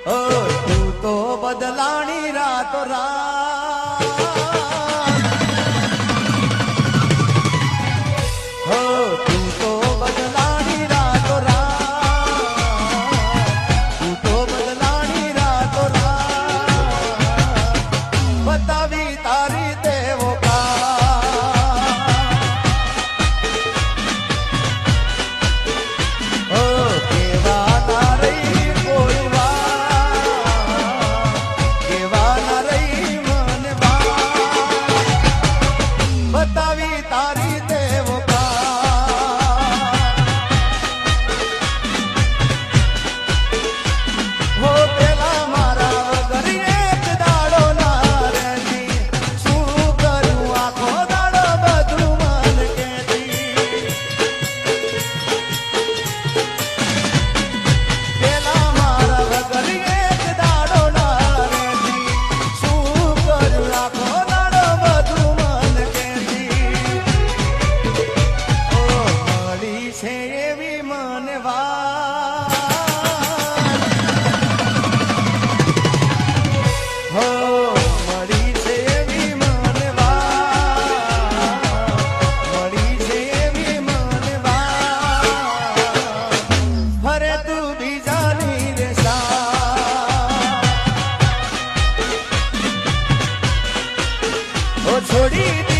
ઓ તું તો બદલાણી રાતો રાત હો તું તો બદલાણી રાતો રાત તું તો બદલાણી રાતો રાત બતાવી તારી દેવો બતાવી તારી દેવો હો પેલા મારા વગર એક દાડો ના રહેતી શું કરું આખો દાડો બધું મન કેતી પેલા મારા વગર એક દાડો ના રહેતી શું કરું આખો દાડો બધું મન છે એવી મને વાત હો મળી છે એવી મને વાત મળી છે એવી મને વાત ફરે તું બીજાની રેસા ઓ છોડી